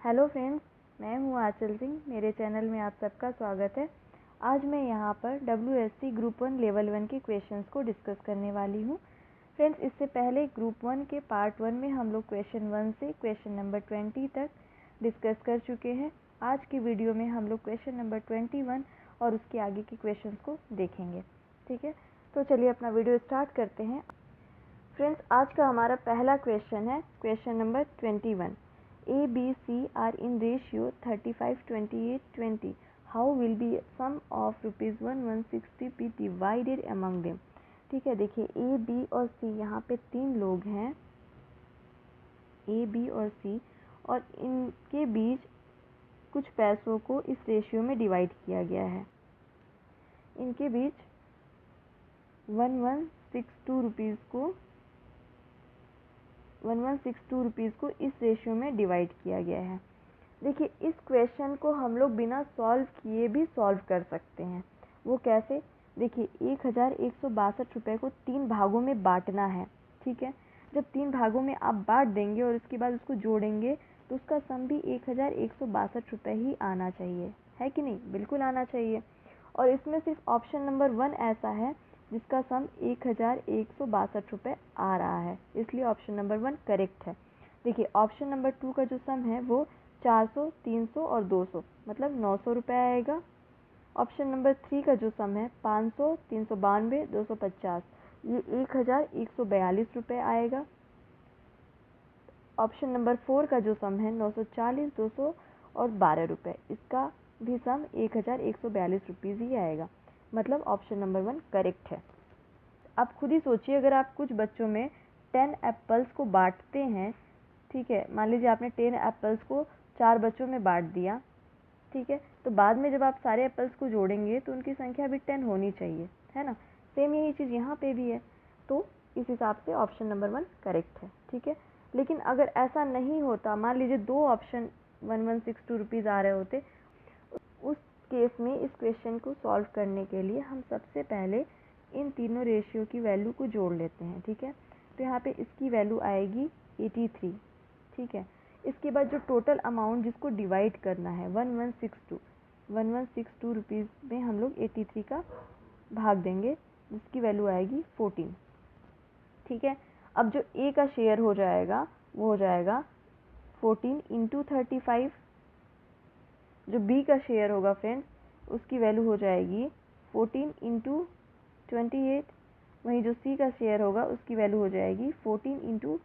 Hello friends, मैं हूं आंचल सिंह। मेरे चैनल में आप सबका स्वागत है। आज मैं यहां पर WSC ग्रुप 1 लेवल 1 के क्वेश्चंस को डिस्कस करने वाली हूं। फ्रेंड्स, इससे पहले ग्रुप 1 के पार्ट 1 में हम लोग क्वेश्चन 1 से क्वेश्चन नंबर 20 तक डिस्कस कर चुके हैं। आज की वीडियो में हम लोग क्वेश्चन नंबर 21 और उसके आगे के क्वेश्चंस को देखेंगे। ठीक है, तो चलिए अपना वीडियो स्टार्ट करते हैं। फ्रेंड्स, आज का हमारा पहला क्वेश्चन है question number 21। A, B, C are in ratio 35, 28, 20. How will be sum of rupees 1160 be divided among them? ठीक है, देखिए A, B और C यहाँ पे तीन लोग हैं, A, B और C, और इनके बीच कुछ पैसों को इस रेशियो में डिवाइड किया गया है। इनके बीच 1162 रुपीज़ को इस रेशियो में डिवाइड किया गया है। देखिए, इस क्वेश्चन को हम लोग बिना सॉल्व किए भी सॉल्व कर सकते हैं। वो कैसे? देखिए, 1162 रुपये को 3 भागों में बांटना है। ठीक है, जब 3 भागों में आप बांट देंगे और उसके बाद उसको जोड़ेंगे तो उसका सम भी 1162 रुपये ही आना चाहिए, है कि नहीं? बिल्कुल आना चाहिए। और इसमें सिर्फ ऑप्शन नंबर 1 ऐसा है जिसका सम 1162 रुपये आ रहा है, इसलिए ऑप्शन नंबर 1 करेक्ट है। देखिए, ऑप्शन नंबर 2 का जो सम है वो 400, 300 और 200 मतलब 900 रुपये आएगा। ऑप्शन नंबर 3 का जो सम है 500, 392, 250 ये 1142 रुपये आएगा। ऑप्शन नंबर 4 का जो सम है 940, 200 और 12 रुपये, इसका भी सम 1142 रुपीज़ ही आएगा, मतलब ऑप्शन नंबर 1 करेक्ट है। आप खुद ही सोचिए, अगर आप कुछ बच्चों में 10 एप्पल्स को बांटते हैं, ठीक है, मान लीजिए आपने 10 एप्पल्स को 4 बच्चों में बांट दिया, ठीक है, तो बाद में जब आप सारे एप्पल्स को जोड़ेंगे तो उनकी संख्या भी 10 होनी चाहिए, है ना? सेम यही चीज़ यहाँ पे भी है, तो इस हिसाब से ऑप्शन नंबर 1 करेक्ट है। ठीक है, लेकिन अगर ऐसा नहीं होता, मान लीजिए दो ऑप्शन 1162 रुपीज़ आ रहे होते, उस केस में इस क्वेश्चन को सॉल्व करने के लिए हम सबसे पहले इन तीनों रेशियो की वैल्यू को जोड़ लेते हैं। ठीक है, तो यहाँ पे इसकी वैल्यू आएगी 83। ठीक है, इसके बाद जो टोटल अमाउंट जिसको डिवाइड करना है 1162 रुपीज़ में हम लोग 83 का भाग देंगे, जिसकी वैल्यू आएगी 14। ठीक है, अब जो A का शेयर हो जाएगा वो हो जाएगा 14 इंटू 35। जो B का शेयर होगा फ्रेंड्स उसकी वैल्यू हो जाएगी 14 इंटू 28। वहीं जो C का शेयर होगा उसकी वैल्यू हो जाएगी 14 इंटू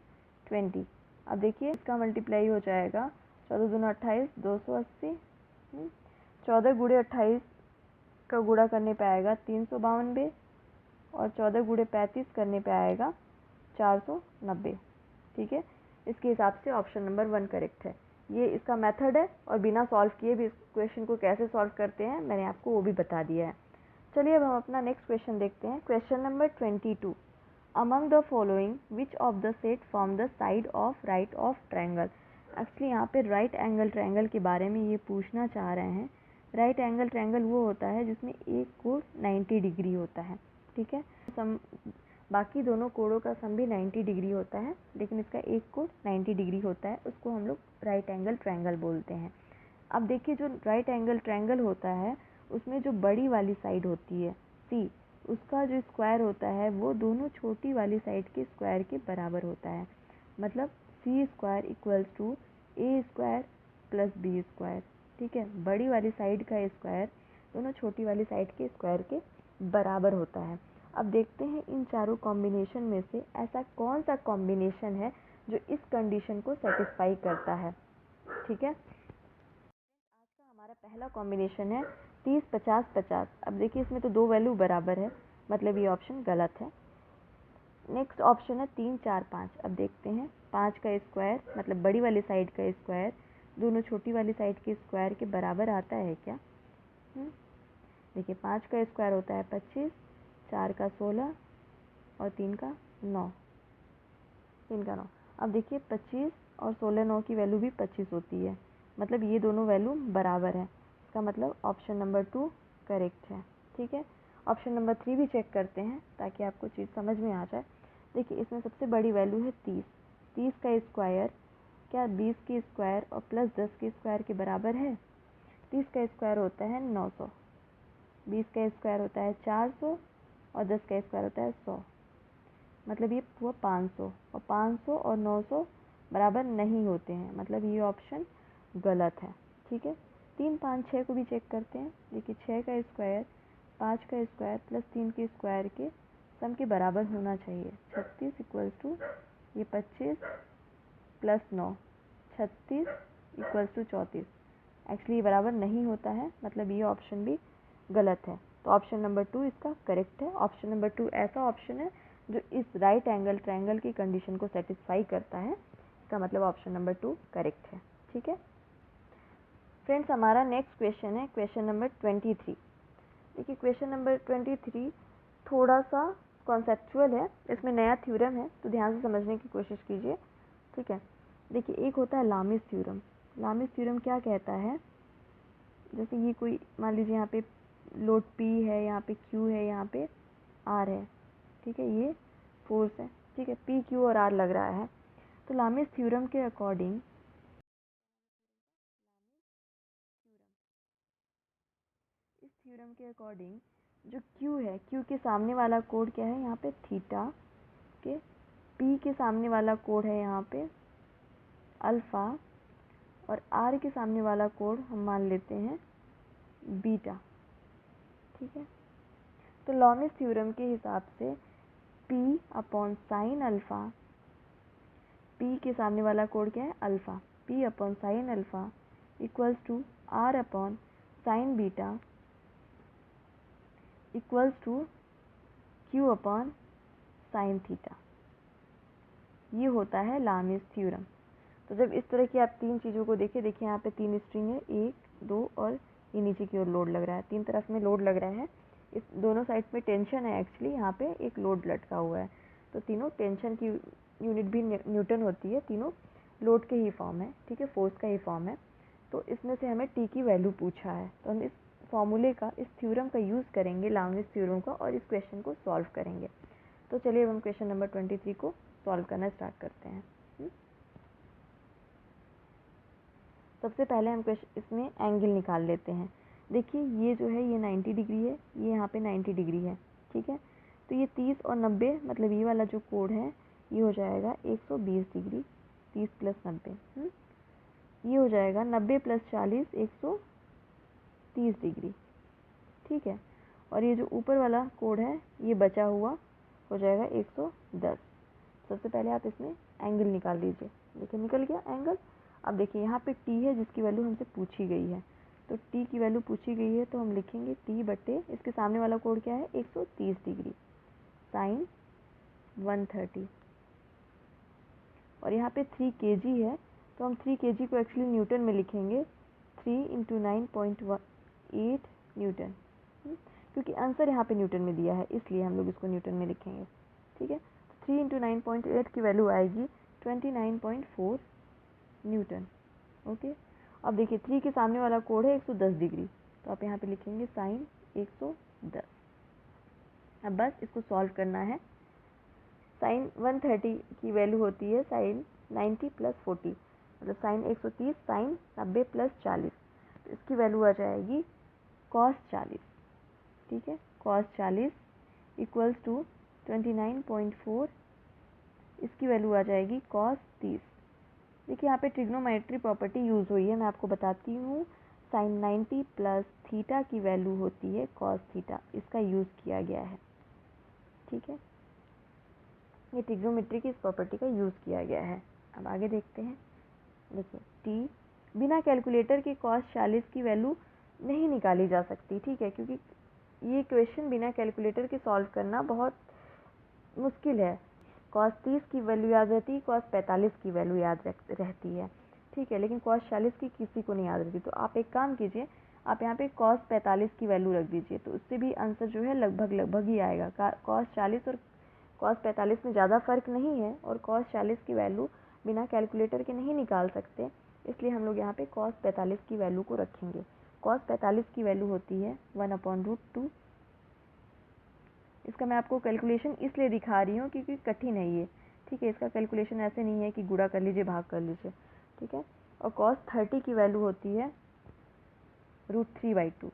20। अब देखिए, इसका मल्टीप्लाई हो जाएगा 14 दूना 28, 280, 14 गुणे 28 का गुणा करने पे आएगा 392 और 14 गुणे 35 करने पे आएगा 490। ठीक है, इसके हिसाब से ऑप्शन नंबर 1 करेक्ट है। ये इसका मेथड है और बिना सॉल्व किए भी इस क्वेश्चन को कैसे सॉल्व करते हैं मैंने आपको वो भी बता दिया है। चलिए अब हम अपना नेक्स्ट क्वेश्चन देखते हैं। Question number 22। Among the following which of the set form the side of right of triangle. Actually यहाँ पे राइट एंगल ट्रायंगल के बारे में ये पूछना चाह रहे हैं। राइट एंगल ट्रायंगल वो होता है जिसमें एक कोण 90 डिग्री होता है। ठीक है, बाकी दोनों कोणों का सम भी 90 डिग्री होता है, लेकिन इसका एक कोण 90 डिग्री होता है, उसको हम लोग राइट एंगल ट्रायंगल बोलते हैं। अब देखिए, जो राइट एंगल ट्रायंगल होता है उसमें जो बड़ी वाली साइड होती है C, उसका जो स्क्वायर होता है वो दोनों छोटी वाली साइड के स्क्वायर के बराबर होता है। मतलब C square equals to A square plus B square. ठीक है, बड़ी वाली साइड का स्क्वायर दोनों छोटी वाली साइड के स्क्वायर के बराबर होता है। अब देखते हैं इन चारों कॉम्बिनेशन में से ऐसा कौन सा कॉम्बिनेशन है जो इस कंडीशन को सेटिस्फाई करता है। ठीक है, आज का हमारा पहला कॉम्बिनेशन है 30, 50, 50। अब देखिए, इसमें तो दो वैल्यू बराबर है, मतलब ये ऑप्शन गलत है। नेक्स्ट ऑप्शन है 3, 4, 5। अब देखते हैं 5 का स्क्वायर मतलब बड़ी वाली साइड का स्क्वायर दोनों छोटी वाली साइड के स्क्वायर के बराबर आता है क्या? देखिए, 5 का स्क्वायर होता है 25, 4 का 16 और 3 का 9। 3 का 9। अब देखिए, 25 और 16, 9 की वैल्यू भी 25 होती है, मतलब ये दोनों वैल्यू बराबर है। इसका मतलब ऑप्शन नंबर 2 करेक्ट है। ठीक है, ऑप्शन नंबर 3 भी चेक करते हैं ताकि आपको चीज़ समझ में आ जाए। देखिए, इसमें सबसे बड़ी वैल्यू है 30। 30 का स्क्वायर क्या 20 के स्क्वायर और प्लस 10 के स्क्वायर के बराबर है? 30 का स्क्वायर होता है 900, 20 का स्क्वायर होता है 400 और 10 का स्क्वायर होता है 100, मतलब ये हुआ 500, और 500 और 900 बराबर नहीं होते हैं, मतलब ये ऑप्शन गलत है। ठीक है, 3, 5, 6 को भी चेक करते हैं। देखिए 6 का स्क्वायर 5 का स्क्वायर प्लस 3 के स्क्वायर के सम के बराबर होना चाहिए। 36 इक्वल्स टू ये 25 प्लस 9, 36 इक्वल्स टू 34। एक्चुअली ये बराबर नहीं होता है, मतलब ये ऑप्शन भी गलत है। तो ऑप्शन नंबर 2 इसका करेक्ट है। ऑप्शन नंबर 2 ऐसा ऑप्शन है जो इस राइट एंगल ट्रायंगल की कंडीशन को सेटिस्फाई करता है। इसका मतलब ऑप्शन नंबर 2 करेक्ट है। ठीक है फ्रेंड्स, हमारा नेक्स्ट क्वेश्चन है क्वेश्चन नंबर 23। देखिए क्वेश्चन नंबर 23 थोड़ा सा कॉन्सेप्चुअल है, इसमें नया थ्योरम है, तो ध्यान से समझने की कोशिश कीजिए। ठीक है, देखिए एक होता है लामिस थ्योरम। लामिस थ्योरम क्या कहता है, जैसे ये कोई मान लीजिए यहाँ पे लोड P है, यहाँ पे Q है, यहाँ पे R है। ठीक है, ये फोर्स है। ठीक है, P, Q और R लग रहा है। तो लामिस थ्योरम के अकॉर्डिंग इस थ्योरम के अकॉर्डिंग जो Q है, Q के सामने वाला कोड क्या है यहाँ पे थीटा के, P के सामने वाला कोड है यहाँ पे अल्फ़ा, और R के सामने वाला कोड हम मान लेते हैं बीटा। ठीक है, तो लामिस थ्योरम के हिसाब से P upon sine alpha, P के सामने वाला कोड क्या है alpha, P upon sine alpha equals to R upon sine beta equals to Q upon sine theta. ये होता है लामिस थ्योरम। तो जब इस तरह की आप तीन चीज़ों को देखिए यहाँ पे 3 स्ट्रिंग है, 1, 2 और ये नीचे की ओर लोड लग रहा है, 3 तरफ में लोड लग रहा है। इस दोनों साइड में टेंशन है, एक्चुअली यहाँ पे एक लोड लटका हुआ है। तो तीनों टेंशन की यूनिट भी न्यूटन होती है, तीनों लोड के ही फॉर्म है। ठीक है, फोर्स का ही फॉर्म है। तो इसमें से हमें टी की वैल्यू पूछा है, तो हम इस फॉर्मूले का, इस थ्योरम का यूज़ करेंगे, लामिस थ्योरम का, और इस क्वेश्चन को सॉल्व करेंगे। तो चलिए अब हम क्वेश्चन नंबर 23 को सॉल्व करना स्टार्ट करते हैं। सबसे पहले हम इसमें एंगल निकाल लेते हैं। देखिए ये जो है ये 90 डिग्री है, ये यहाँ पे 90 डिग्री है। ठीक है, तो ये 30 और 90, मतलब ये वाला जो कोड है ये हो जाएगा 120 डिग्री, 30 प्लस 90। ये हो जाएगा 90 प्लस 40 130 डिग्री। ठीक है, और ये जो ऊपर वाला कोड है ये बचा हुआ हो जाएगा 110। सबसे पहले आप इसमें एंगल निकाल लीजिए। देखिए निकल गया एंगल। अब देखिए यहाँ पे टी है जिसकी वैल्यू हमसे पूछी गई है, तो टी की वैल्यू पूछी गई है तो हम लिखेंगे टी बटे इसके सामने वाला कोड क्या है 130 डिग्री साइन 130, और यहाँ पे 3 kg है, तो हम 3 kg को एक्चुअली न्यूटन में लिखेंगे, 3 × 9.8 न्यूटन, क्योंकि आंसर यहाँ पे न्यूटन में दिया है इसलिए हम लोग इसको न्यूटन में लिखेंगे। ठीक है, 3 × 9.8 की वैल्यू आएगी 29.4 न्यूटन। ओके, अब देखिए 3 के सामने वाला कोड है 110 डिग्री, तो आप यहाँ पे लिखेंगे साइन 110। अब बस इसको सॉल्व करना है। साइन 130 की वैल्यू होती है साइन 90 प्लस 40, मतलब साइन 130 साइन 90 प्लस 40, तो इसकी वैल्यू आ जाएगी कॉस 40। ठीक है, कॉस 40 इक्वल्स टू 29.4, इसकी वैल्यू आ जाएगी कॉस 30। देखिए यहाँ पे ट्रिग्नोमेट्री प्रॉपर्टी यूज़ हुई है, मैं आपको बताती हूँ। साइन 90 प्लस थीटा की वैल्यू होती है कॉस थीटा, इसका यूज़ किया गया है। ठीक है, ये ट्रिग्नोमेट्री की इस प्रॉपर्टी का यूज़ किया गया है। अब आगे देखते हैं। देखिए टी बिना कैलकुलेटर के कॉस 40 की वैल्यू नहीं निकाली जा सकती। ठीक है, क्योंकि ये क्वेश्चन बिना कैलकुलेटर के सॉल्व करना बहुत मुश्किल है। कॉस 30 की वैल्यू याद रहती है, कॉस 45 की वैल्यू याद रहती है। ठीक है, लेकिन कॉस 40 की किसी को नहीं याद रहती। तो आप एक काम कीजिए, आप यहाँ पे कॉस 45 की वैल्यू रख दीजिए, तो उससे भी आंसर जो है लगभग ही आएगा। कॉस 40 और कॉस 45 में ज़्यादा फ़र्क नहीं है, और कॉस 40 की वैल्यू बिना कैलकुलेटर के नहीं निकाल सकते, इसलिए हम लोग यहाँ पे कॉस 45 की वैल्यू को रखेंगे। कॉस 45 की वैल्यू होती है 1/√2। इसका मैं आपको कैलकुलेशन इसलिए दिखा रही हूँ क्योंकि कठिन है ये। ठीक है, इसका कैलकुलेशन ऐसे नहीं है कि गुणा कर लीजिए भाग कर लीजिए। ठीक है, और cos 30 की वैल्यू होती है √3/2,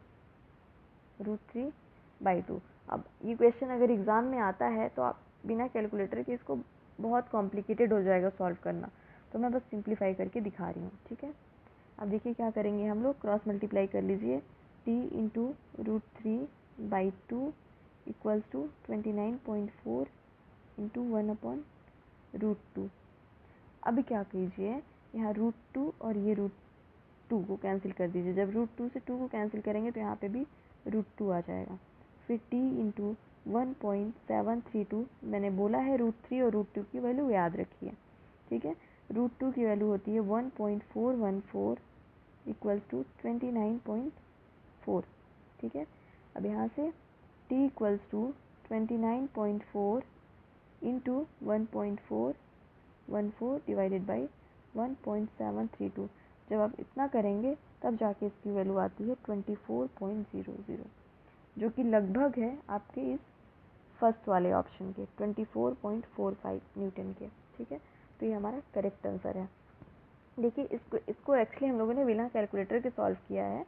√3/2। अब ये क्वेश्चन अगर एग्ज़ाम में आता है तो आप बिना कैलकुलेटर के इसको बहुत कॉम्प्लिकेटेड हो जाएगा सॉल्व करना, तो मैं बस सिंप्लीफाई करके दिखा रही हूँ। ठीक है, अब देखिए क्या करेंगे हम लोग, क्रॉस मल्टीप्लाई कर लीजिए, t into √3/2 equals to 29.4 into 1/√2। अभी क्या कीजिए, यहाँ √2 और ये √2 को कैंसिल कर दीजिए। जब √2 से 2 को कैंसिल करेंगे तो यहाँ पे भी √2 आ जाएगा। फिर t इंटू 1.732, मैंने बोला है √3 और √2 की वैल्यू याद रखिए। ठीक है, √2 की वैल्यू होती है 1.414 इक्वल्स टू 29.4। ठीक है, अब यहाँ से t equals to 29.4 into 1.414 divided by 1.732। जब आप इतना करेंगे तब जाके इसकी वैल्यू आती है 24.00, जो कि लगभग है आपके इस फर्स्ट वाले ऑप्शन के 24.45 न्यूटन के। ठीक है, तो ये हमारा करेक्ट आंसर है। देखिए इसको एक्चुअली हम लोगों ने बिना कैलकुलेटर के सॉल्व किया है,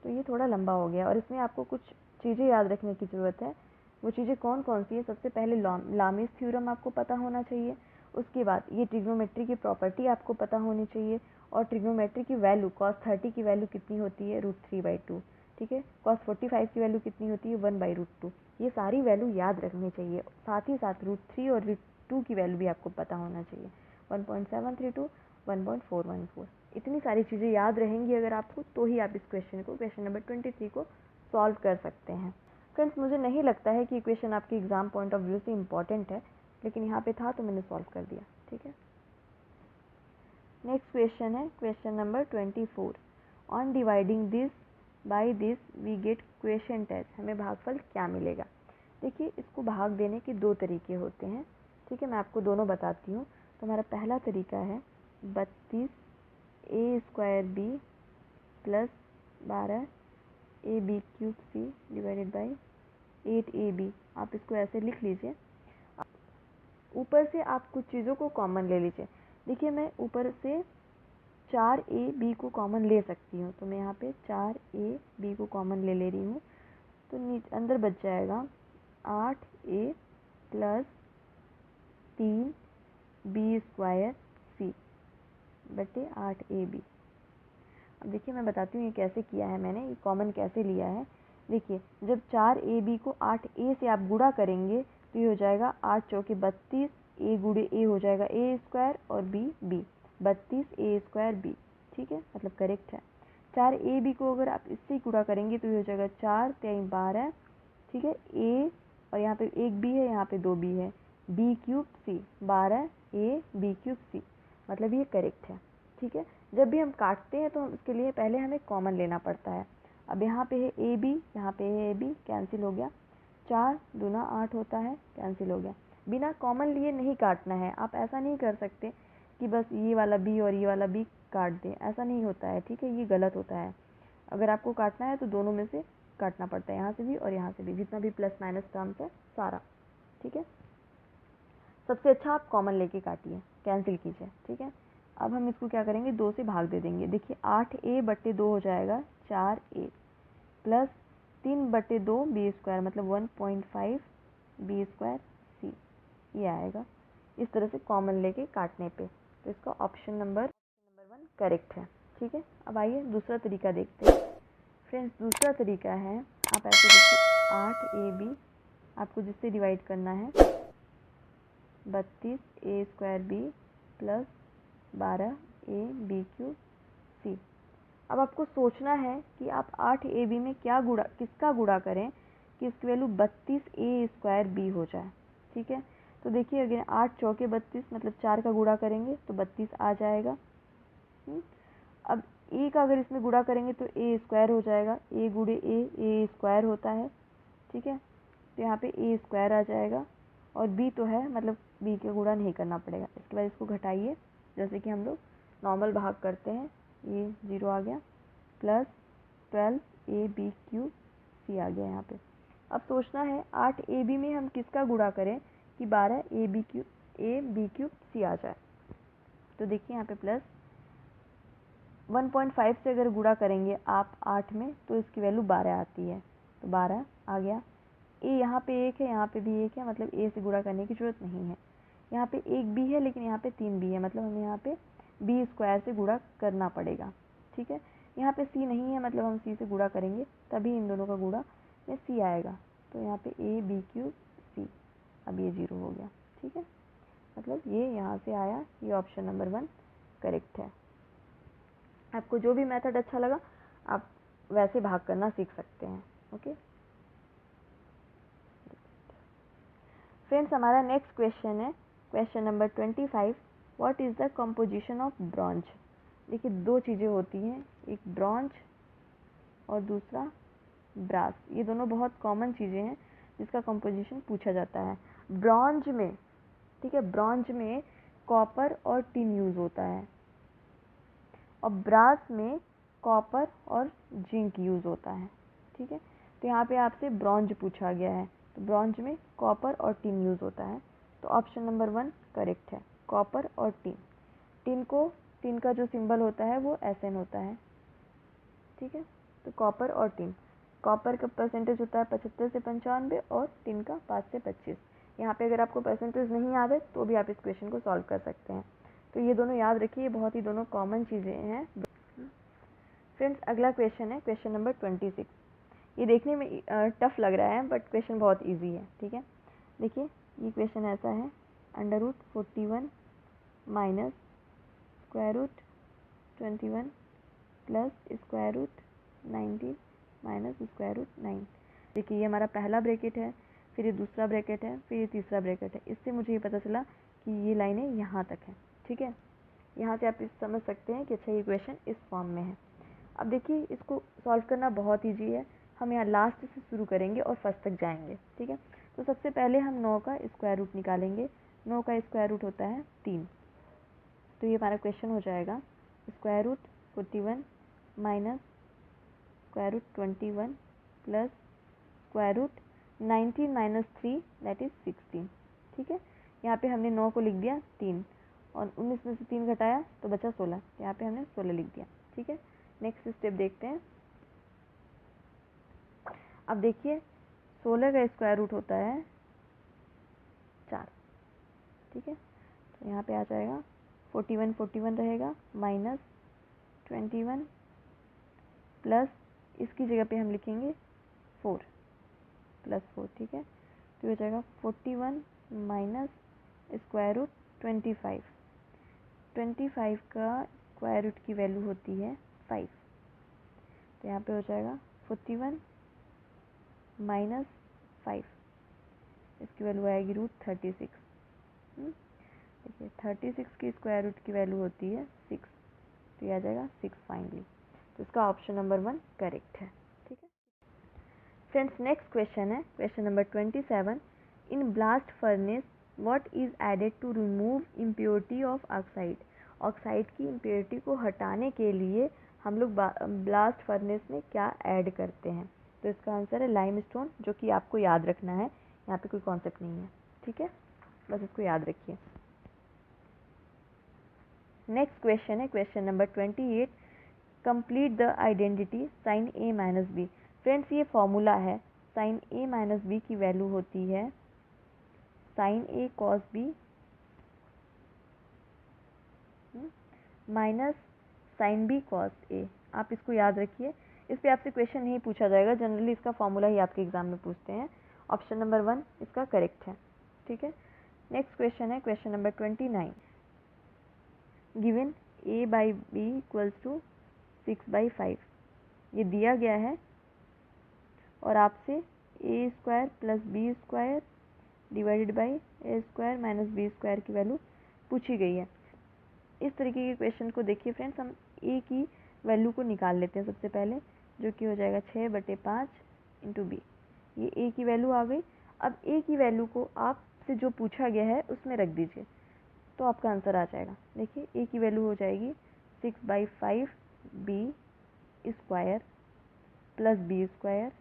तो ये थोड़ा लंबा हो गया और इसमें आपको कुछ चीज़ें याद रखने की ज़रूरत है। वो चीज़ें कौन कौन सी है, सबसे पहले लामीज़ थ्योरम आपको पता होना चाहिए, उसके बाद ये ट्रिग्नोमेट्री की प्रॉपर्टी आपको पता होनी चाहिए, और ट्रिग्नोमेट्री की वैल्यू cos 30 की वैल्यू कितनी होती है √3/2। ठीक है, cos 45 की वैल्यू कितनी होती है 1/√2। ये सारी वैल्यू याद रखनी चाहिए, साथ ही साथ √3 और √2 की वैल्यू भी आपको पता होना चाहिए, 1.732, 1.414। इतनी सारी चीज़ें याद रहेंगी अगर आपको, तो ही आप इस क्वेश्चन को, क्वेश्चन नंबर 23 को सॉल्व कर सकते हैं। फ्रेंड्स, मुझे नहीं लगता है कि क्वेश्चन आपके एग्ज़ाम पॉइंट ऑफ व्यू से इम्पॉर्टेंट है, लेकिन यहाँ पे था तो मैंने सॉल्व कर दिया। ठीक है, नेक्स्ट क्वेश्चन है question number 24। On dividing this by this we get question as, हमें भागफल क्या मिलेगा। देखिए, इसको भाग देने के दो तरीके होते हैं। ठीक है, मैं आपको दोनों बताती हूँ। तो हमारा पहला तरीका है 32a² b plus 12ab³ c divided by 8ab। आप इसको ऐसे लिख लीजिए, ऊपर से आप कुछ चीज़ों को कॉमन ले लीजिए। देखिए, मैं ऊपर से 4ab को कॉमन ले सकती हूँ, तो मैं यहाँ पे 4ab को कॉमन ले रही हूँ, तो अंदर बच जाएगा 8a प्लस 3b² c बटे 8ab। अब देखिए, मैं बताती हूँ ये कैसे किया है मैंने, ये कॉमन कैसे लिया है। देखिए, जब 4ab को 8a से आप गुणा करेंगे तो ये हो जाएगा 8 चौके 32, a गुणे a हो जाएगा a² और b 32a²b। ठीक है, मतलब करेक्ट है। 4ab को अगर आप इससे गुणा करेंगे तो ये हो जाएगा 4 3 12। ठीक है, a और यहाँ पे एक b है, यहाँ पे 2b है, b³ c 12a b³ c, मतलब ये करेक्ट है। ठीक है, जब भी हम काटते हैं तो उसके लिए पहले हमें कॉमन लेना पड़ता है। अब यहाँ पे है ab, यहाँ पे है ab, कैंसिल हो गया, 4 दूना 8 होता है, कैंसिल हो गया। बिना कॉमन लिए नहीं काटना है, आप ऐसा नहीं कर सकते कि बस ये वाला b और ये वाला b काट दें, ऐसा नहीं होता है। ठीक है, ये गलत होता है। अगर आपको काटना है तो दोनों में से काटना पड़ता है, यहाँ से भी और यहाँ से भी, जितना भी प्लस माइनस टर्म्स है सारा। ठीक है, सबसे अच्छा आप कॉमन लेके काटिए, कैंसिल कीजिए। ठीक है, अब हम इसको क्या करेंगे, 2 से भाग दे देंगे। देखिए, 8a/2 हो जाएगा 4a प्लस 3/2 b², मतलब 1.5 b² c, ये आएगा इस तरह से कॉमन लेके काटने पे। तो इसका ऑप्शन नंबर 1 करेक्ट है। ठीक है, अब आइए दूसरा तरीका देखते हैं। फ्रेंड्स, दूसरा तरीका है, आप ऐसे देखिए, 8ab आपको जिससे डिवाइड करना है 32a² प्लस 12ab³ c। अब आपको सोचना है कि आप 8ab में क्या गुणा, किसका गुणा करें कि इसकी वैल्यू 32a² हो जाए। ठीक है, तो देखिए, अगर 8 चौके 32, मतलब 4 का गुणा करेंगे तो 32 आ जाएगा। अब a का अगर इसमें गुणा करेंगे तो a² हो जाएगा, a गुणे a² होता है। ठीक है, तो यहाँ पे a² आ जाएगा, और b तो है, मतलब b का गुणा नहीं करना पड़ेगा। इसके बाद इसको घटाइए, जैसे कि हम लोग नॉर्मल भाग करते हैं, ये 0 आ गया, प्लस 12ab³ c आ गया यहाँ पे। अब सोचना है 8ab में हम किसका गुणा करें कि 12ab³ c आ जाए। तो देखिए, यहाँ पे प्लस 1.5 से अगर गुणा करेंगे आप 8 में तो इसकी वैल्यू 12 आती है, तो 12 आ गया। ए यहाँ पे 1 है, यहाँ पे भी 1 है, मतलब ए से गुणा करने की ज़रूरत नहीं है। यहाँ पे 1 भी है लेकिन यहाँ पे 3 भी है, मतलब हमें यहाँ पे बी स्क्वायर से गुणा करना पड़ेगा, ठीक है। यहाँ पे सी नहीं है, मतलब हम सी से गुणा करेंगे तभी इन दोनों का गुणा में सी आएगा, तो यहाँ पे ए बी क्यूब सी, अब ये 0 हो गया, ठीक है। मतलब ये यहाँ से आया, ये ऑप्शन नंबर 1 करेक्ट है। आपको जो भी मेथड अच्छा लगा आप वैसे भाग करना सीख सकते हैं, ओके फ्रेंड्स। हमारा नेक्स्ट क्वेश्चन है question number 25, what is the composition of bronze. देखिए दो चीज़ें होती हैं, एक ब्रॉन्ज और दूसरा ब्रास। ये दोनों बहुत कॉमन चीज़ें हैं जिसका कंपोजिशन पूछा जाता है। ब्रॉन्ज में, ठीक है, ब्रॉन्ज में कॉपर और टिन यूज़ होता है और ब्रास में कॉपर और जिंक यूज़ होता है, ठीक है। तो यहाँ पे आपसे ब्रॉन्ज पूछा गया है, तो ब्रॉन्ज में कॉपर और टिन यूज़ होता है, तो ऑप्शन नंबर 1 करेक्ट है, कॉपर और टिन। टिन का जो सिंबल होता है वो SN होता है, ठीक है। तो कॉपर और टिन, कॉपर का परसेंटेज होता है 75 से 95 और टिन का 5 से 25। यहाँ पे अगर आपको परसेंटेज नहीं याद है तो भी आप इस क्वेश्चन को सॉल्व कर सकते हैं। तो ये दोनों याद रखिए, ये बहुत ही दोनों कॉमन चीज़ें हैं। फ्रेंड्स अगला क्वेश्चन है क्वेश्चन नंबर 26। ये देखने में टफ लग रहा है बट क्वेश्चन बहुत इजी है, ठीक है। देखिए ये क्वेश्चन ऐसा है, √41 माइनस √21 प्लस √19 माइनस √9। देखिए ये हमारा पहला ब्रैकेट है, फिर ये दूसरा ब्रैकेट है, फिर ये तीसरा ब्रैकेट है। इससे मुझे ये पता चला कि ये लाइनें यहाँ तक है, ठीक है। यहाँ से आप इस समझ सकते हैं कि अच्छा ये क्वेश्चन इस फॉर्म में है। अब देखिए इसको सॉल्व करना बहुत ईजी है, हम यहाँ लास्ट से शुरू करेंगे और फर्स्ट तक जाएंगे, ठीक है। तो सबसे पहले हम 9 का स्क्वायर रूट निकालेंगे। 9 का स्क्वायर रूट होता है 3, तो ये हमारा क्वेश्चन हो जाएगा √41 minus √21 plus √19 minus 3 that is 16, ठीक है। यहाँ पे हमने 9 को लिख दिया 3 और 19 में से 3 घटाया तो बचा 16, यहाँ पे हमने 16 लिख दिया, ठीक है। नेक्स्ट स्टेप देखते हैं। अब देखिए 16 का स्क्वायर रूट होता है 4, ठीक है। तो यहाँ पे आ जाएगा 41 रहेगा माइनस 21 प्लस इसकी जगह पे हम लिखेंगे 4 प्लस 4, ठीक है। तो हो जाएगा 41 माइनस स्क्वायर रूट 25। 25 का स्क्वायर रूट की वैल्यू होती है 5, तो यहाँ पे हो जाएगा 41 माइनस 5, इसकी वैल्यू आएगी √36। देखिए 36 की स्क्वायर रूट की वैल्यू होती है 6, तो ये आ जाएगा 6 फाइनली। तो इसका ऑप्शन नंबर 1 करेक्ट है, ठीक है। फ्रेंड्स नेक्स्ट क्वेश्चन है question number 27। In blast furnace what is added to remove impurity of oxide. Oxide की इम्प्योरिटी को हटाने के लिए हम लोग ब्लास्ट फर्नेस में क्या ऐड करते हैं। तो इसका आंसर है लाइमस्टोन, जो कि आपको याद रखना है, यहाँ पे कोई कॉन्सेप्ट नहीं है, ठीक है, बस इसको याद रखिए। नेक्स्ट क्वेश्चन है question number 28। Complete the identity sine A minus B. Friends ये फॉर्मूला है, साइन A माइनस बी की वैल्यू होती है sine A cos B minus sine B cos A। आप इसको याद रखिए, इस पे आपसे क्वेश्चन नहीं पूछा जाएगा, जनरली इसका फॉर्मूला ही आपके एग्जाम में पूछते हैं। ऑप्शन नंबर 1 इसका करेक्ट है, ठीक है। नेक्स्ट क्वेश्चन है question number 29। Given A by B equals to 6/5, ये दिया गया है और आपसे A square plus B square divided by A square minus B square की वैल्यू पूछी गई है। इस तरीके के क्वेश्चन को देखिए फ्रेंड्स, हम ए की वैल्यू को निकाल लेते हैं सबसे पहले, जो कि हो जाएगा 6/5 इंटू बी। ये ए की वैल्यू आ गई। अब ए की वैल्यू को आपसे जो पूछा गया है उसमें रख दीजिए तो आपका आंसर आ जाएगा। देखिए ए की वैल्यू हो जाएगी 6/5 B square plus B square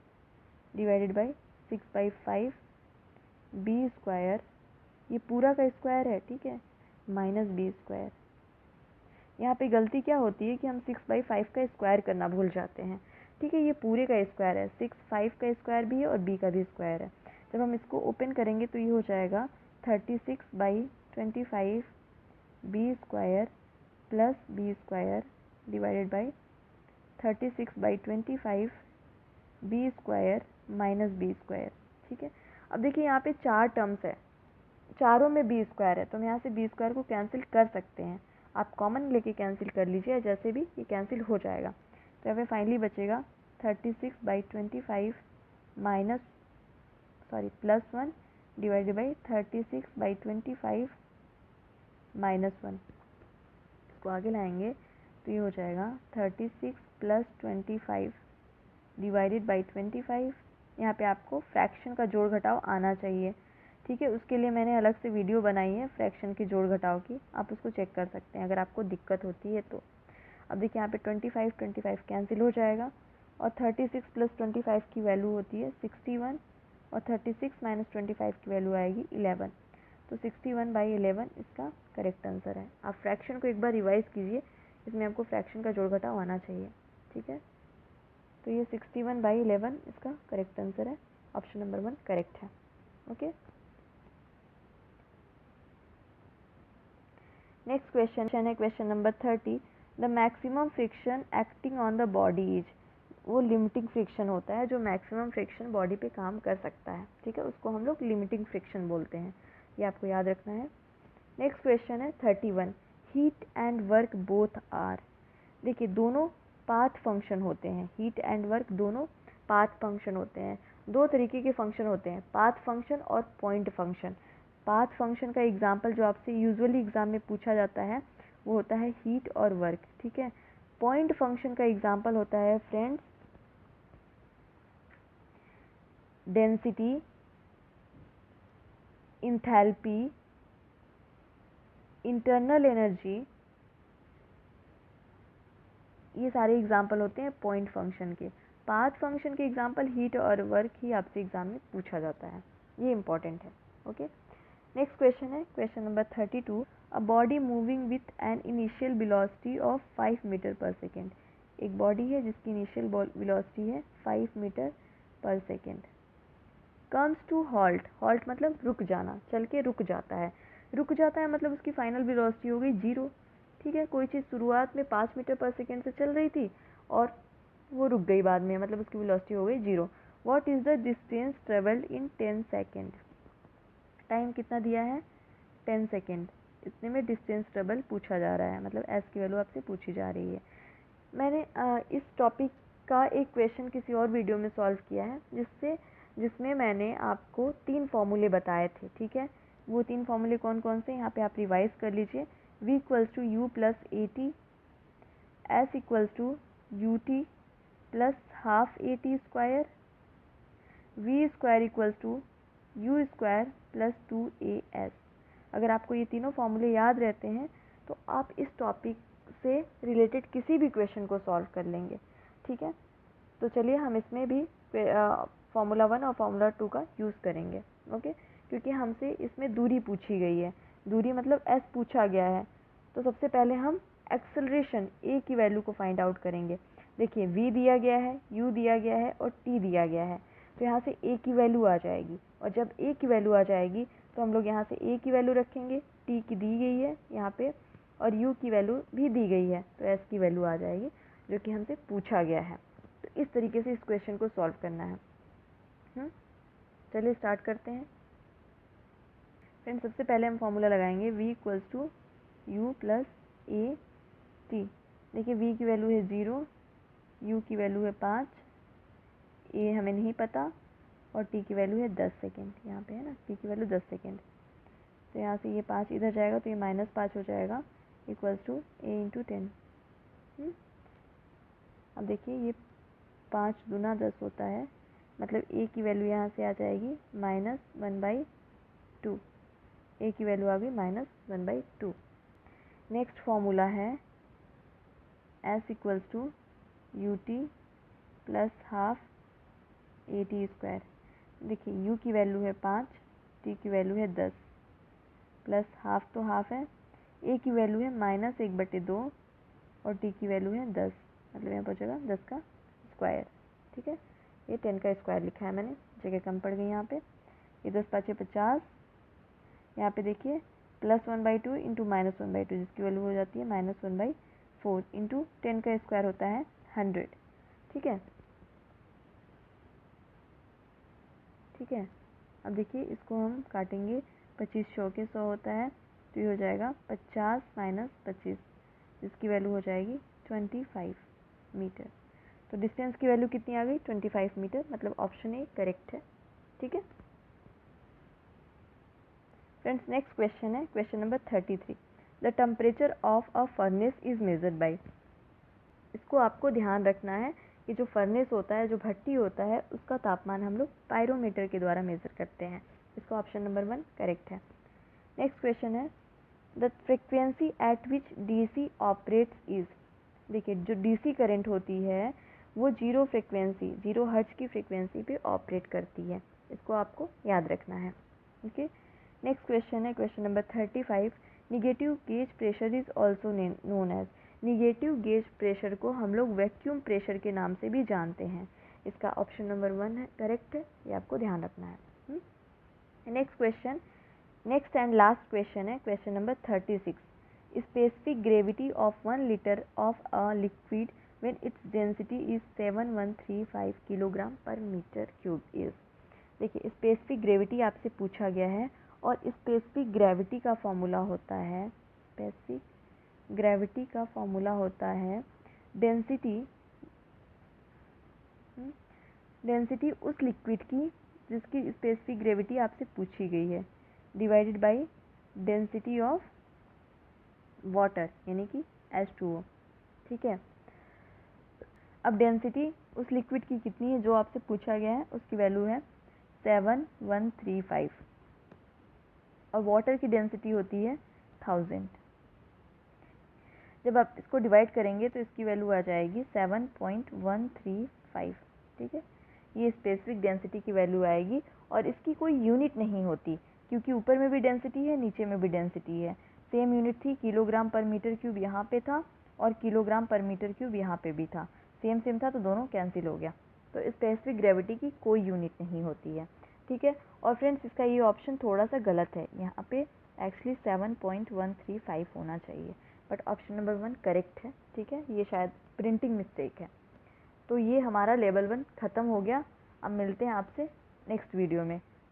divided by 6/5 B square, ये पूरा का स्क्वायर है, ठीक है, माइनस बी स्क्वायर। यहाँ पे गलती क्या होती है कि हम 6/5 का स्क्वायर करना भूल जाते हैं। ठीक है, ये पूरे का स्क्वायर है, 6 5 का स्क्वायर भी है और b का भी स्क्वायर है। जब हम इसको ओपन करेंगे तो ये हो जाएगा 36/25 b square plus b square divided by 36/25 b square minus b square. ठीक है, अब देखिए यहाँ पे 4 टर्म्स है, चारों में b स्क्वायर है, तो हम यहाँ से b स्क्वायर को कैंसिल कर सकते हैं। आप कॉमन लेके कैंसिल कर लीजिए, जैसे भी ये कैंसिल हो जाएगा। तो यहाँ पे फाइनली बचेगा 36/25 minus plus 1 divided by 36/25 minus 1। इसको आगे लाएंगे तो ये हो जाएगा 36 + 25 डिवाइडेड बाई 25। यहाँ पे आपको फ्रैक्शन का जोड़ घटाव आना चाहिए। ठीक है, उसके लिए मैंने अलग से वीडियो बनाई है फ्रैक्शन के जोड़ घटाव की, आप उसको चेक कर सकते हैं अगर आपको दिक्कत होती है तो। अब देखिए यहाँ पे 25 कैंसिल हो जाएगा और 36 + 25 की वैल्यू होती है 61 और 36 - 25 की वैल्यू आएगी 11। तो 61/11 इसका करेक्ट आंसर है। आप फ्रैक्शन को एक बार रिवाइज कीजिए, इसमें आपको फ्रैक्शन का जोड़ घटाव आना चाहिए। ठीक है, तो ये 61/11 इसका करेक्ट आंसर है। ऑप्शन नंबर 1 करेक्ट है। ओके, नेक्स्ट क्वेश्चन है question number 30। The maximum friction acting on the body is, वो लिमिटिंग फ्रिक्शन होता है जो मैक्सिमम फ्रिक्शन बॉडी पे काम कर सकता है। ठीक है, उसको हम लोग लिमिटिंग फ्रिक्शन बोलते हैं, ये आपको याद रखना है। नेक्स्ट क्वेश्चन है 31। Heat and work both are, देखिए दोनों पाथ फंक्शन होते हैं, हीट एंड वर्क दोनों पाथ फंक्शन होते हैं। दो तरीके के फंक्शन होते हैं, पाथ फंक्शन और पॉइंट फंक्शन। पाथ फंक्शन का एग्जाम्पल जो आपसे यूजुअली एग्जाम में पूछा जाता है वो होता है हीट और वर्क। ठीक है, पॉइंट फंक्शन का एग्जाम्पल होता है friends density, enthalpy, internal energy, ये सारे एग्जाम्पल होते हैं पॉइंट फंक्शन के। पाथ फंक्शन के एग्जाम्पल हीट और वर्क ही आपसे एग्जाम में पूछा जाता है, ये इंपॉर्टेंट है। ओके, नेक्स्ट क्वेश्चन है question number 32। A body moving with an initial velocity of 5 metre per second, एक बॉडी है जिसकी इनिशियल वेलोसिटी है 5 metre per second, comes to halt, halt मतलब रुक जाना, चल के रुक जाता है। रुक जाता है मतलब उसकी फाइनल वेलोसिटी हो गई 0। ठीक है, कोई चीज़ शुरुआत में 5 मीटर पर सेकेंड से चल रही थी और वो रुक गई बाद में, मतलब उसकी वेलोसिटी हो गई 0। What is the distance travelled in 10 second, time कितना दिया है 10 सेकेंड, इतने में डिस्टेंस ट्रेवल पूछा जा रहा है, मतलब एस की वैल्यू आपसे पूछी जा रही है। मैंने इस टॉपिक का एक क्वेश्चन किसी और वीडियो में सॉल्व किया है जिसमें मैंने आपको 3 फॉर्मूले बताए थे। ठीक है, वो 3 फॉर्मूले कौन कौन से यहाँ पे आप रिवाइज कर लीजिए। v = u + at, s = ut + ½ at², v² = u² + 2as। अगर आपको ये तीनों फॉर्मूले याद रहते हैं तो आप इस टॉपिक से रिलेटेड किसी भी क्वेश्चन को सॉल्व कर लेंगे। ठीक है, तो चलिए हम इसमें भी फार्मूला 1 और फार्मूला 2 का यूज़ करेंगे। ओके, क्योंकि हमसे इसमें दूरी पूछी गई है, दूरी मतलब s पूछा गया है। तो सबसे पहले हम एक्सेलरेशन a की वैल्यू को फाइंड आउट करेंगे। देखिए v दिया गया है, u दिया गया है और t दिया गया है, तो यहाँ से a की वैल्यू आ जाएगी, और जब a की वैल्यू आ जाएगी तो हम लोग यहाँ से a की वैल्यू रखेंगे, t की दी गई है यहाँ पे, और u की वैल्यू भी दी गई है, तो s की वैल्यू आ जाएगी जो कि हमसे पूछा गया है। तो इस तरीके से इस क्वेश्चन को सॉल्व करना है। चलिए स्टार्ट करते हैं फ्रेंड्स। सबसे पहले हम फॉर्मूला लगाएंगे v = u + at। देखिए v की वैल्यू है 0, u की वैल्यू है 5, a हमें नहीं पता, और t की वैल्यू है 10 सेकेंड, यहाँ पे है ना, t की वैल्यू 10 सेकेंड। तो यहाँ से ये 5 इधर जाएगा तो ये -5 हो जाएगा, = a × 10। अब देखिए ये 5 दूना 10 होता है, मतलब a की वैल्यू यहाँ से आ जाएगी -1/2, a की वैल्यू आ गई -1/2। नेक्स्ट फॉर्मूला है s = ut + ½ at²। देखिए u की वैल्यू है 5, t की वैल्यू है 10, प्लस हाफ तो हाफ है, a की वैल्यू है -1/2 और t की वैल्यू है 10, मतलब यहाँ पहुँचेगा 10 का स्क्वायर। ठीक है, ये 10 का स्क्वायर लिखा है मैंने, जगह कम पड़ गई यहाँ पे। ये 10 5 50, यहाँ पे देखिए +1/2 इंटू -1/2, जिसकी वैल्यू हो जाती है -1/4 इंटू 10 का स्क्वायर होता है 100। ठीक है, ठीक है। अब देखिए इसको हम काटेंगे, 25 100 के 100 होता है, तो ये हो जाएगा 50 - 25, जिसकी वैल्यू हो जाएगी 25 मीटर। तो डिस्टेंस की वैल्यू कितनी आ गई? 25 मीटर, मतलब ऑप्शन ए करेक्ट है। ठीक है फ्रेंड्स, नेक्स्ट क्वेश्चन है question number 33। The temperature of a furnace is measured by. इसको आपको ध्यान रखना है कि जो फर्नेस होता है, जो भट्टी होता है, उसका तापमान हम लोग पायरोमीटर के द्वारा मेजर करते हैं। इसको ऑप्शन नंबर 1 करेक्ट है। नेक्स्ट क्वेश्चन है the frequency eight which DC operates is. देखिए जो डीसी करंट होती है वो 0 हर्ट्ज की फ्रिक्वेंसी पे ऑपरेट करती है, इसको आपको याद रखना है। ओके, नेक्स्ट क्वेश्चन है question number 35। Negative gauge pressure is also known as. Negative gauge pressure को हम लोग वैक्यूम प्रेशर के नाम से भी जानते हैं। इसका ऑप्शन नंबर 1 है करेक्ट है, ये आपको ध्यान रखना है। Next question, next and last question है question number 36। Specific gravity of 1 litre of a liquid when its density is 7135 kilogram per metre cube is. देखिए स्पेसिफिक ग्रेविटी आपसे पूछा गया है, और स्पेसिफिक ग्रेविटी का फॉर्मूला होता है, स्पेसिफिक ग्रेविटी का फॉर्मूला होता है डेंसिटी, डेंसिटी उस लिक्विड की जिसकी स्पेसिफिक ग्रेविटी आपसे पूछी गई है, divided by density of water, यानी कि H2O। ठीक है, अब डेंसिटी उस लिक्विड की कितनी है जो आपसे पूछा गया है, उसकी वैल्यू है 7135, और वाटर की डेंसिटी होती है 1000। जब आप इसको डिवाइड करेंगे तो इसकी वैल्यू आ जाएगी 7.135। ठीक है, ये स्पेसिफिक डेंसिटी की वैल्यू आएगी, और इसकी कोई यूनिट नहीं होती, क्योंकि ऊपर में भी डेंसिटी है, नीचे में भी डेंसिटी है। सेम यूनिट थी, किलोग्राम पर मीटर क्यूब यहाँ पे था, और किलोग्राम पर मीटर क्यूब यहाँ पे भी था, सेम सेम था, तो दोनों कैंसिल हो गया। तो स्पेसिफिक ग्रेविटी की कोई यूनिट नहीं होती है। ठीक है, और फ्रेंड्स इसका ये ऑप्शन थोड़ा सा गलत है, यहाँ पे एक्चुअली 7.135 होना चाहिए, बट ऑप्शन नंबर 1 करेक्ट है। ठीक है, ये शायद प्रिंटिंग मिस्टेक है। तो ये हमारा लेवल 1 ख़त्म हो गया। अब मिलते हैं आपसे नेक्स्ट वीडियो में।